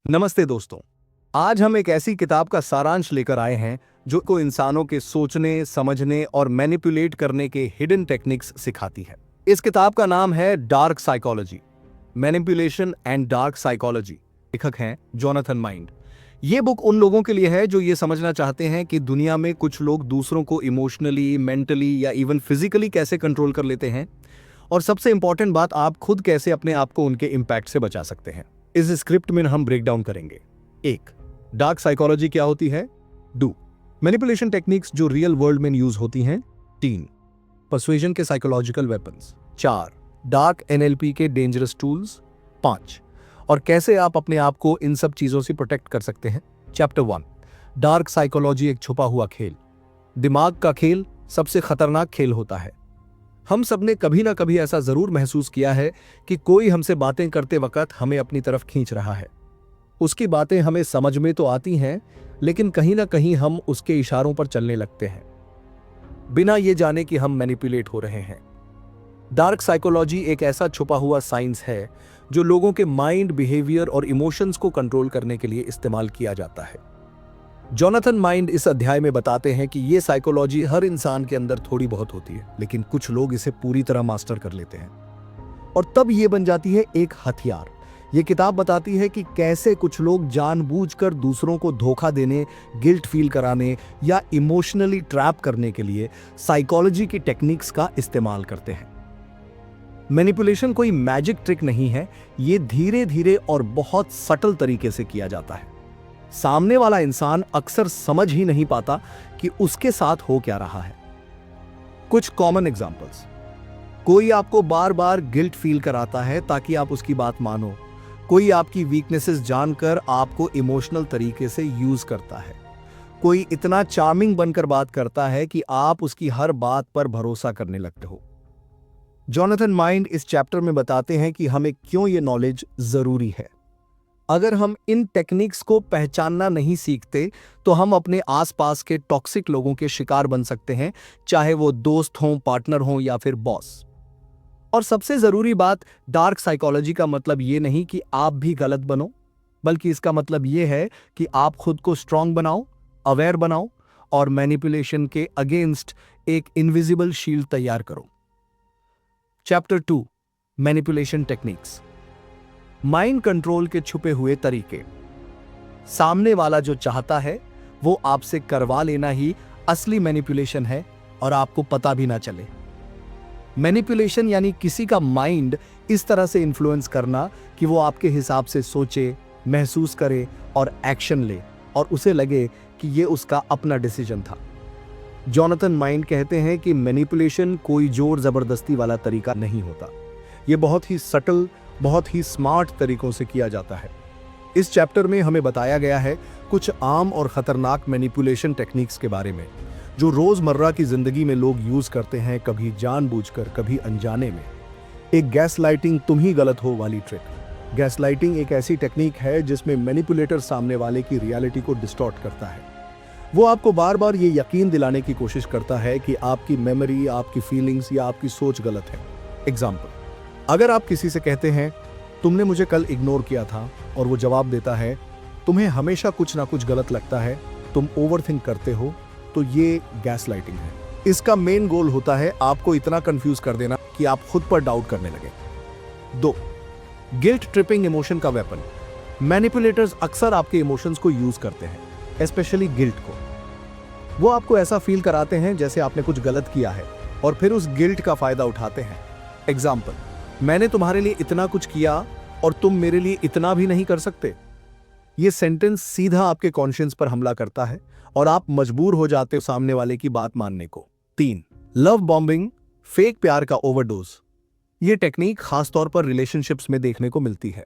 नमस्ते दोस्तों। आज हम एक ऐसी किताब का सारांश लेकर आए हैं जो को इंसानों के सोचने, समझने और मैनिपुलेट करने के हिडन टेक्निक्स सिखाती है। इस किताब का नाम है dark psychology, manipulation and dark psychology. लेखक हैं जोनाथन माइंड। ये बुक उन लोगों के लिए है जो ये समझना चाहते हैं कि दुनिया में कुछ लोग दूसरों को इमोशनली, मेंटली या इवन फिजिकली कैसे कंट्रोल कर लेते हैं, और सबसे इंपॉर्टेंट बात, आप खुद कैसे अपने आप को उनके इंपैक्ट से बचा सकते हैं। इस स्क्रिप्ट में हम ब्रेक डाउन करेंगे। 1. डार्क साइकोलॉजी क्या होती है। 2. मैनिपुलेशन टेक्निक्स जो रियल वर्ल्ड में यूज होती हैं। 3. पर्सुएजन के साइकोलॉजिकल वेपन्स। 4. डार्क एनएलपी के डेंजरस टूल्स। 5. और कैसे आप अपने आप को इन सब चीजों से प्रोटेक्ट कर सकते हैं। चैप्टर 1, डार्क साइकोलॉजी एक छुपा हुआ खेल। दिमाग का खेल सबसे खतरनाक खेल होता है। हम सबने कभी ना कभी ऐसा जरूर महसूस किया है कि कोई हमसे बातें करते वक्त हमें अपनी तरफ खींच रहा है। उसकी बातें हमें समझ में तो आती हैं, लेकिन कहीं ना कहीं हम उसके इशारों पर चलने लगते हैं बिना ये जाने कि हम मैनिपुलेट हो रहे हैं। डार्क साइकोलॉजी एक ऐसा छुपा हुआ साइंस है जो लोगों के माइंड, बिहेवियर और इमोशंस को कंट्रोल करने के लिए इस्तेमाल किया जाता है। जोनाथन माइंड इस अध्याय में बताते हैं कि यह साइकोलॉजी हर इंसान के अंदर थोड़ी बहुत होती है, लेकिन कुछ लोग इसे पूरी तरह मास्टर कर लेते हैं और तब यह बन जाती है एक हथियार। यह किताब बताती है कि कैसे कुछ लोग जानबूझकर दूसरों को धोखा देने, गिल्ट फील कराने या इमोशनली ट्रैप करने के लिए साइकोलॉजी की टेक्निक्स का इस्तेमाल करते हैं। मैनिपुलेशन कोई मैजिक ट्रिक नहीं है, यह धीरे धीरे और बहुत सटल तरीके से किया जाता है। सामने वाला इंसान अक्सर समझ ही नहीं पाता कि उसके साथ हो क्या रहा है। कुछ कॉमन एग्जांपल्स। कोई आपको बार बार गिल्ट फील कराता है ताकि आप उसकी बात मानो। कोई आपकी वीकनेसेस जानकर आपको इमोशनल तरीके से यूज करता है। कोई इतना चार्मिंग बनकर बात करता है कि आप उसकी हर बात पर भरोसा करने लगते हो। जोनाथन माइंड इस चैप्टर में बताते हैं कि हमें क्यों यह नॉलेज जरूरी है। अगर हम इन टेक्निक्स को पहचानना नहीं सीखते तो हम अपने आसपास के टॉक्सिक लोगों के शिकार बन सकते हैं, चाहे वो दोस्त हों, पार्टनर हों या फिर बॉस। और सबसे जरूरी बात, डार्क साइकोलॉजी का मतलब ये नहीं कि आप भी गलत बनो, बल्कि इसका मतलब ये है कि आप खुद को स्ट्रांग बनाओ, अवेयर बनाओ और मैनिपुलेशन के अगेंस्ट एक इनविजिबल शील्ड तैयार करो। Chapter 2, manipulation techniques. Mind control के छुपे हुए तरीके। सामने वाला जो चाहता है वो आपसे करवा लेना ही असली मैनिपुलेशन है और आपको पता भी ना चले। मैनिपुलेशन यानी किसी का माइंड इस तरह से इन्फ्लुएंस करना कि वो आपके हिसाब से सोचे, महसूस करे और एक्शन ले, और उसे लगे कि ये उसका अपना डिसीजन था। जोनाथन माइंड कहते हैं कि मैनिपुलेशन कोई जोर जबरदस्ती वाला तरीका नहीं होता। ये बहुत ही सटल, बहुत ही स्मार्ट तरीकों से किया जाता है। इस चैप्टर में हमें बताया गया है कुछ आम और खतरनाक मैनिपुलेशन टेक्निक्स के बारे में जो रोजमर्रा की जिंदगी में लोग यूज करते हैं, कभी जानबूझकर, कभी अनजाने में। एक गैसलाइटिंग, तुम ही गलत हो वाली ट्रिक। गैसलाइटिंग एक ऐसी टेक्निक है जिसमें मैनिपुलेटर सामने वाले की रियलिटी को डिस्टॉर्ट करता है। वो आपको बार बार ये यकीन दिलाने की कोशिश करता है कि आपकी मेमोरी, आपकी फीलिंग्स या आपकी सोच गलत है। एग्जाम्पल, अगर आप किसी से कहते हैं तुमने मुझे कल इग्नोर किया था, और वो जवाब देता है तुम्हें हमेशा कुछ ना कुछ गलत लगता है, तुम ओवरथिंक करते हो, तो ये गैसलाइटिंग है। इसका मेन गोल होता है आपको इतना कंफ्यूज कर देना कि आप खुद पर डाउट करने लगे। 2. गिल्ट ट्रिपिंग इमोशन का वेपन। मैनिपुलेटर्स अक्सर आपके इमोशंस को यूज करते हैं, स्पेशली गिल्ट को। वो आपको ऐसा फील कराते हैं जैसे आपने कुछ गलत किया है और फिर उस गिल्ट का फायदा उठाते हैं। एग्जाम्पल, मैंने तुम्हारे लिए इतना कुछ किया और तुम मेरे लिए इतना भी नहीं कर सकते। यह सेंटेंस सीधा आपके कॉन्शियंस पर हमला करता है और आप मजबूर हो जाते हो सामने वाले की बात मानने को। 3. लव बॉम्बिंग, फेक प्यार का ओवरडोज। यह टेक्निक खासतौर पर रिलेशनशिप्स में देखने को मिलती है।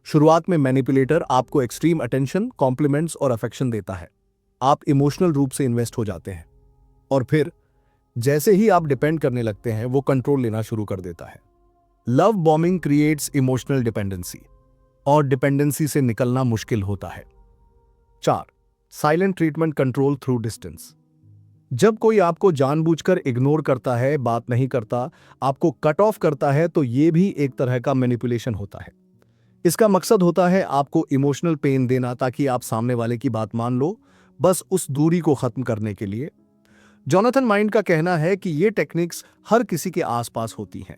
शुरुआत में मैनिपुलेटर आपको एक्सट्रीम अटेंशन, कॉम्प्लीमेंट्स और अफेक्शन देता है। आप इमोशनल रूप से इन्वेस्ट हो जाते हैं और फिर जैसे ही आप डिपेंड करने लगते हैं वो कंट्रोल लेना शुरू कर देता है। Love bombing creates emotional dependency, और डिपेंडेंसी से निकलना मुश्किल होता है। 4. Silent treatment control through distance. जब कोई आपको जानबूझकर इग्नोर करता है, बात नहीं करता, आपको कट ऑफ करता है, तो यह भी एक तरह का मैनिपुलेशन होता है। इसका मकसद होता है आपको इमोशनल पेन देना ताकि आप सामने वाले की बात मान लो, बस उस दूरी को खत्म करने के लिए। जॉनथन माइंड का कहना है कि ये टेक्निक्स हर किसी के आसपास होती हैं।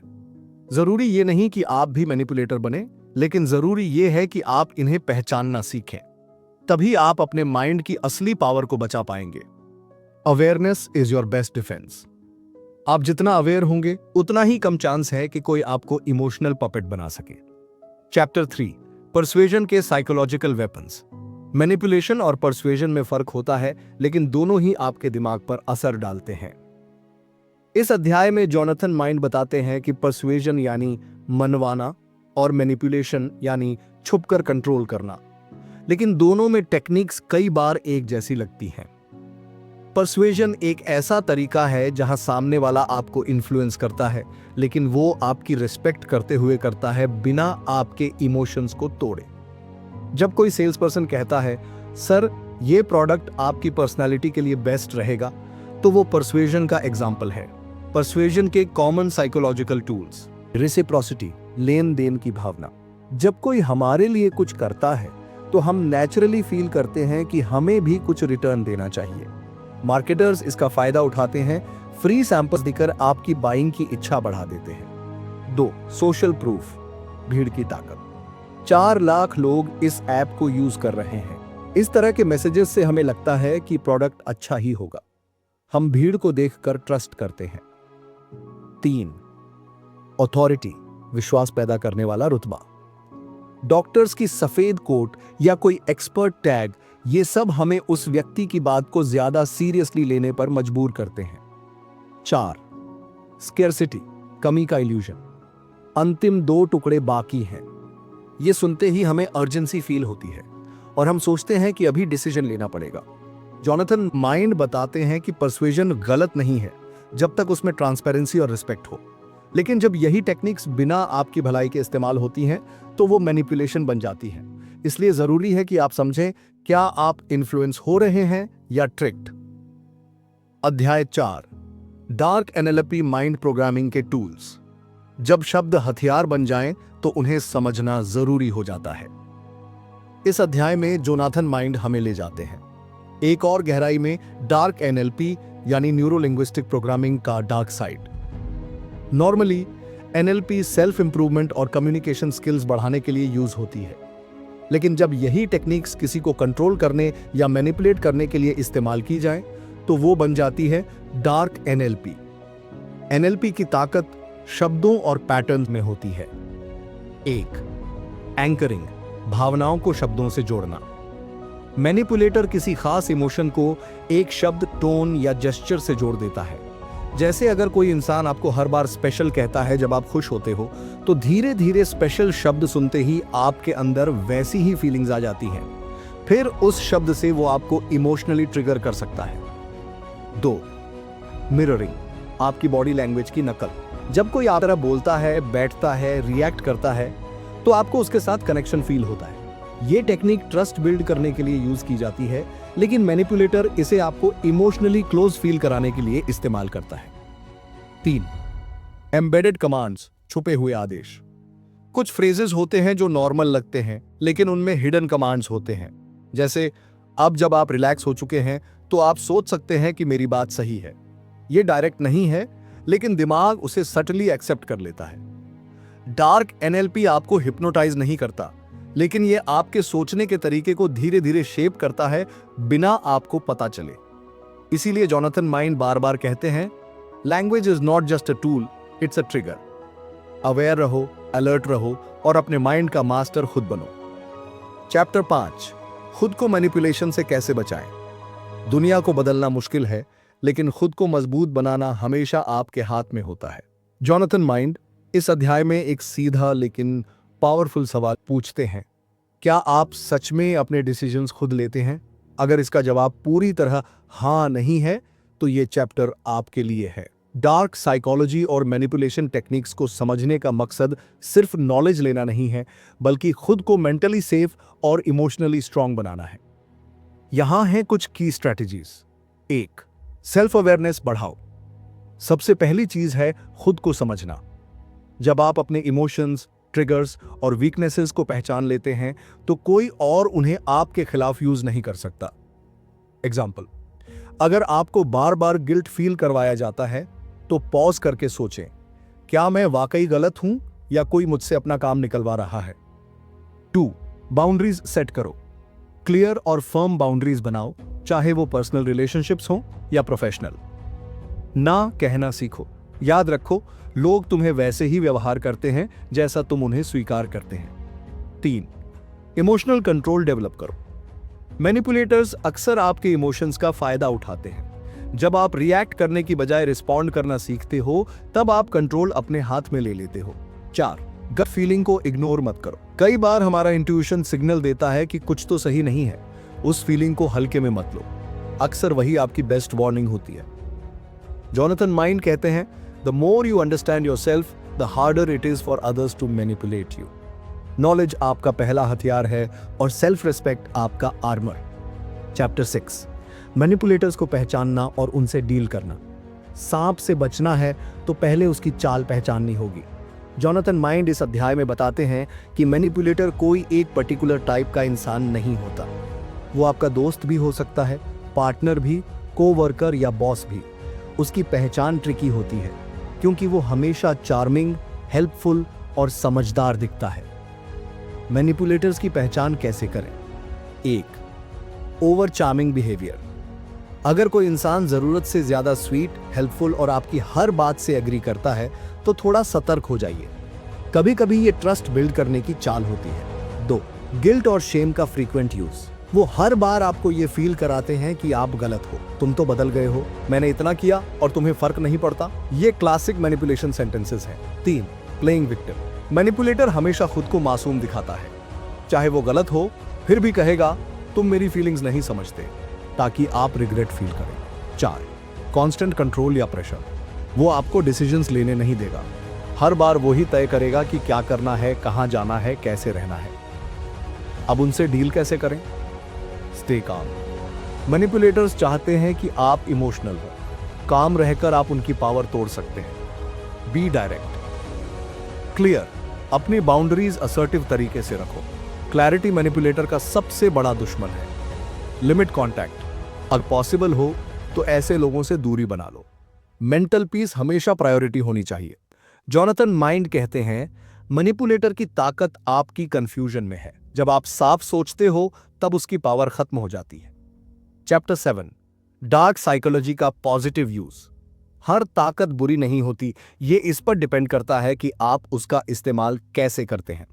जरूरी ये नहीं कि आप भी मैनिपुलेटर बने, लेकिन जरूरी ये है कि आप इन्हें पहचानना सीखें। तभी आप अपने माइंड की असली पावर को बचा पाएंगे। Awareness is your best defence. आप जितना अवेयर होंगे उतना ही कम चांस है कि कोई आपको इमोशनल पपेट बना सके। चैप्टर 3, परसुएजन के साइकोलॉजिकल वेपन्स। मैनिपुलेशन और परसुएजन में फर्क होता है, लेकिन दोनों ही आपके दिमाग पर असर डालते हैं। इस अध्याय में जॉनथन माइंड बताते हैं कि परसुएजन यानी मनवाना और मैनिपुलेशन यानी छुपकर कंट्रोल करना, लेकिन दोनों में टेक्निक्स कई बार एक जैसी लगती हैं। परसुएजन एक ऐसा तरीका है जहां सामने वाला आपको इन्फ्लुएंस करता है, लेकिन वो आपकी रिस्पेक्ट करते हुए करता है, बिना आपके इमोशंस को तोड़े। जब कोई सेल्स पर्सन कहता है, सर ये प्रोडक्ट आपकी पर्सनालिटी के लिए बेस्ट रहेगा, तो वो परसुएजन का एग्जाम्पल है। परसुएजन के कॉमन साइकोलॉजिकल टूल्स। रेसिप्रोसिटी, लेन देन की भावना। जब कोई हमारे लिए कुछ करता है तो हम नेचुरली फील करते हैं कि हमें भी कुछ रिटर्न देना चाहिए। मार्केटर्स इसका फायदा उठाते हैं, फ्री सैंपल्स देकर आपकी बाइंग की इच्छा बढ़ा देते हैं। 2, सोशल प्रूफ, भीड़ की ताकत। 4 लाख लोग इस ऐप को यूज कर रहे हैं। इस तरह के मैसेजेस से हमें लगता है कि प्रोडक्ट अच्छा ही होगा। हम भीड़ को देखकर ट्रस्ट करते हैं। 3, अथॉरिटी, विश्वास पैदा करने वाला रुतबा। डॉक्टर्स की सफेद कोट या कोई एक्सपर्ट टैग, ये सब हमें उस व्यक्ति की बात को ज्यादा सीरियसली लेने पर मजबूर करते हैं। 4, स्केर्सिटी, कमी का इल्यूजन। अंतिम 2 टुकड़े बाकी हैं। ये सुनते ही हमें अर्जेंसी फील होती है और हम सोचते हैं कि अभी डिसीजन लेना पड़ेगा। जॉनथन माइंड बताते हैं कि परसुएजन गलत नहीं है जब तक उसमें ट्रांसपेरेंसी और रिस्पेक्ट हो, लेकिन जब यही टेक्निक्स बिना आपकी भलाई के इस्तेमाल होती हैं तो वो मैनिपुलेशन बन जाती हैं। इसलिए जरूरी है कि आप समझें, क्या आप इन्फ्लुएंस हो रहे हैं या ट्रिक्ड। अध्याय 4, डार्क एनएलपी माइंड प्रोग्रामिंग के टूल्स। जब शब्द हथियार बन जाएं तो उन्हें समझना जरूरी हो जाता है। इस अध्याय में जोनाथन माइंड हमें ले जाते हैं एक और गहराई में, डार्क एनएलपी यानी न्यूरो लिंग्विस्टिक प्रोग्रामिंग का dark side. Normally NLP self improvement और कम्युनिकेशन स्किल्स बढ़ाने के लिए यूज होती है, लेकिन जब यही टेक्निक्स किसी को कंट्रोल करने या मैनिपुलेट करने के लिए इस्तेमाल की जाए तो वो बन जाती है डार्क एनएलपी। एनएलपी की ताकत शब्दों और पैटर्न में होती है। 1, एंकरिंग, भावनाओं को शब्दों से जोड़ना। मैनिपुलेटर किसी खास इमोशन को एक शब्द, टोन या जेस्चर से जोड़ देता है। जैसे अगर कोई इंसान आपको हर बार स्पेशल कहता है जब आप खुश होते हो, तो धीरे धीरे स्पेशल शब्द सुनते ही आपके अंदर वैसी ही फीलिंग्स आ जाती हैं। फिर उस शब्द से वो आपको इमोशनली ट्रिगर कर सकता है। 2, मिररिंग, आपकी बॉडी लैंग्वेज की नकल। जब कोई आप तरह बोलता है, बैठता है, रिएक्ट करता है, तो आपको उसके साथ कनेक्शन फील होता है। ये टेक्निक ट्रस्ट बिल्ड करने के लिए यूज की जाती है, लेकिन मैनिपुलेटर इसे आपको इमोशनली क्लोज फील कराने के लिए इस्तेमाल करता है। 3, एम्बेडेड कमांड्स, छुपे हुए आदेश। कुछ फ्रेजेस होते हैं जो नॉर्मल लगते हैं, लेकिन उनमें हिडन कमांड्स होते हैं। जैसे, अब जब आप रिलैक्स हो चुके हैं तो आप सोच सकते हैं कि मेरी बात सही है। ये डायरेक्ट नहीं है, लेकिन दिमाग उसे सटली एक्सेप्ट कर लेता है। डार्क एनएलपी आपको हिप्नोटाइज नहीं करता, लेकिन ये आपके सोचने के तरीके को धीरे धीरे शेप करता है बिना आपको पता चले। इसीलिए जॉनथन माइंड बार बार कहते हैं, language is not just a tool, it's a trigger. Aware रहो, अलर्ट रहो और अपने माइंड का मास्टर खुद बनो। चैप्टर 5, खुद को मैनिपुलेशन से कैसे बचाएं। दुनिया को बदलना मुश्किल है, लेकिन खुद को मजबूत बनाना हमेशा आपके हाथ में होता है। जॉनथन माइंड इस अध्याय में एक सीधा लेकिन पावरफुल सवाल पूछते हैं, क्या आप सच में अपने डिसीजंस खुद लेते हैं? अगर इसका जवाब पूरी तरह हाँ नहीं है, तो ये चैप्टर आपके लिए है। डार्क साइकोलॉजी और मैनिपुलेशन टेक्निक्स को समझने का मकसद सिर्फ नॉलेज लेना नहीं है, बल्कि खुद को मेंटली सेफ और इमोशनली स्ट्रांग बनाना है। यहां हैं कुछ की स्ट्रैटेजीज। 1, सेल्फ अवेयरनेस बढ़ाओ। सबसे पहली चीज है खुद को समझना। जब आप अपने इमोशंस, ट्रिगर्स और वीकनेसेस को पहचान लेते हैं तो कोई और उन्हें आपके खिलाफ यूज नहीं कर सकता। एग्जाम्पल, अगर आपको बार बार गिल्ट फील करवाया जाता है तो पॉज करके सोचें, क्या मैं वाकई गलत हूं या कोई मुझसे अपना काम निकलवा रहा है। 2. बाउंड्रीज सेट करो। क्लियर और फर्म बाउंड्रीज बनाओ, चाहे वो पर्सनल रिलेशनशिप्स हो या प्रोफेशनल। ना कहना सीखो। याद रखो, लोग तुम्हें वैसे ही व्यवहार करते हैं जैसा तुम उन्हें स्वीकार करते हैं। 3. इमोशनल कंट्रोल डेवलप करो। मैनिपुलेटर्स अक्सर आपके इमोशंस का फायदा उठाते हैं। जब आप रिएक्ट करने की बजाय रिस्पॉन्ड करना सीखते हो तब आप कंट्रोल अपने हाथ में ले लेते हो। 4. गट फीलिंग को इग्नोर मत करो। कई बार हमारा इंट्यूशन सिग्नल देता है कि कुछ तो सही नहीं है। उस फीलिंग को हल्के में मत लो, अक्सर वही आपकी बेस्ट वार्निंग होती है। जोनाथन माइंड कहते हैं, the more you understand yourself, the harder it is for others to manipulate you. Knowledge आपका पहला हथियार है और सेल्फ रिस्पेक्ट आपका आर्मर। चैप्टर 6, मैनिपुलेटर्स को पहचानना और उनसे डील करना। सांप से बचना है तो पहले उसकी चाल पहचाननी होगी। जोनाथन माइंड इस अध्याय में बताते हैं कि मैनिपुलेटर कोई एक पर्टिकुलर टाइप का इंसान नहीं होता। वो आपका दोस्त भी हो सकता है, पार्टनर भी, कोवर्कर या बॉस भी। उसकी पहचान ट्रिकी होती है क्योंकि वो हमेशा चार्मिंग, हेल्पफुल और समझदार दिखता है। मैनिपुलेटर्स की पहचान कैसे करें? 1. Over charming behaviour. अगर कोई इंसान जरूरत से ज्यादा स्वीट, हेल्पफुल और आपकी हर बात से एग्री करता है तो थोड़ा सतर्क हो जाइए। कभी कभी ये ट्रस्ट बिल्ड करने की चाल होती है। 2. गिल्ट और शेम का फ्रीक्वेंट यूज। वो हर बार आपको ये फील कराते हैं कि आप गलत हो, तुम तो बदल गए हो, मैंने इतना किया और तुम्हें फर्क नहीं पड़ता। ये क्लासिक मैनिपुलेशन सेंटेंसेस हैं। 3. Playing victim. मैनिपुलेटर हमेशा खुद को मासूम दिखाता है। चाहे वो गलत हो फिर भी कहेगा तुम मेरी फीलिंग्स नहीं समझते, ताकि आप रिग्रेट फील करें। 4. कांस्टेंट कंट्रोल या प्रेशर। वो आपको डिसीजंस लेने नहीं देगा। हर बार वो ही तय करेगा कि क्या करना है, कहां जाना है, कैसे रहना है। अब उनसे डील कैसे करें? Stay calm. मैनिपुलेटर्स चाहते हैं कि आप इमोशनल हो। काम रहकर आप उनकी पावर तोड़ सकते हैं। Be direct, clear. अपनी बाउंड्रीज असर्टिव तरीके से रखो। क्लैरिटी मैनिपुलेटर का सबसे बड़ा दुश्मन है। Limit contact. अगर पॉसिबल हो तो ऐसे लोगों से दूरी बना लो। मेंटल पीस हमेशा प्रायोरिटी होनी चाहिए। जोनाथन माइंड कहते हैं, मैनिपुलेटर की ताकत आपकी कंफ्यूजन में है। जब आप साफ सोचते हो तब उसकी पावर खत्म हो जाती है। चैप्टर 7, डार्क साइकोलॉजी का पॉजिटिव यूज। हर ताकत बुरी नहीं होती, ये इस पर डिपेंड करता है कि आप उसका इस्तेमाल कैसे करते हैं।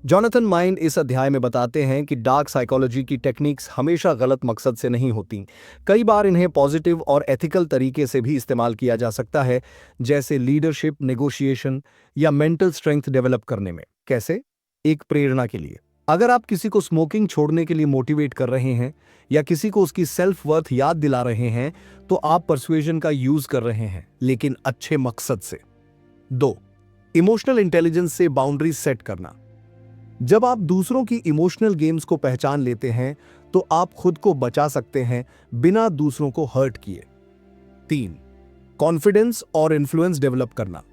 जोनाथन माइंड इस अध्याय में बताते हैं कि डार्क साइकोलॉजी की टेक्निक्स हमेशा गलत मकसद से नहीं होती। कई बार इन्हें पॉजिटिव और एथिकल तरीके से भी इस्तेमाल किया जा सकता है, जैसे लीडरशिप, नेगोशिएशन या मेंटल स्ट्रेंथ डेवलप करने में। कैसे? एक प्रेरणा के लिए, अगर आप किसी को स्मोकिंग छोड़ने के लिए मोटिवेट कर रहे हैं या किसी को उसकी सेल्फ वर्थ याद दिला रहे हैं तो आप परसुएजन का यूज कर रहे हैं, लेकिन अच्छे मकसद से। 2. इमोशनल इंटेलिजेंस से बाउंड्रीज सेट करना। जब आप दूसरों की इमोशनल गेम्स को पहचान लेते हैं तो आप खुद को बचा सकते हैं बिना दूसरों को हर्ट किए। 3. कॉन्फिडेंस और इन्फ्लुएंस डेवलप करना।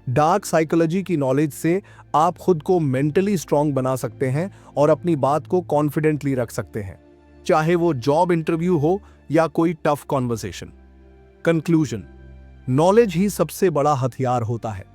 डार्क साइकोलॉजी की नॉलेज से आप खुद को मेंटली स्ट्रांग बना सकते हैं और अपनी बात को कॉन्फिडेंटली रख सकते हैं, चाहे वो जॉब इंटरव्यू हो या कोई टफ कॉन्वर्सेशन। कंक्लूजन, नॉलेज ही सबसे बड़ा हथियार होता है।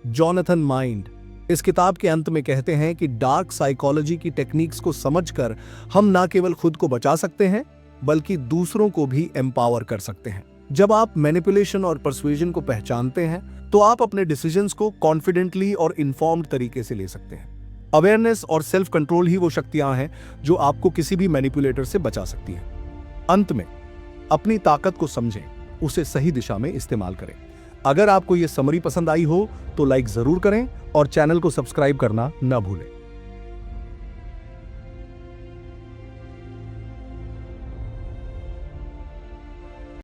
जोनाथन माइंड इस किताब के अंत में कहते हैं कि डार्क साइकोलॉजी की टेक्निक्स को समझकर हम ना केवल खुद को बचा सकते हैं बल्कि दूसरों को भी एम्पावर कर सकते हैं। जब आप मैनिपुलेशन और परसुएजन को पहचानते हैं तो आप अपने डिसीजंस को कॉन्फिडेंटली और इन्फॉर्म्ड तरीके से ले सकते हैं। अवेयरनेस और सेल्फ कंट्रोल ही वो शक्तियां हैं जो आपको किसी भी मैनिपुलेटर से बचा सकती हैं। अंत में, अपनी ताकत को समझें, उसे सही दिशा में इस्तेमाल करें। अगर आपको ये समरी पसंद आई हो तो लाइक जरूर करें और चैनल को सब्सक्राइब करना न भूलें।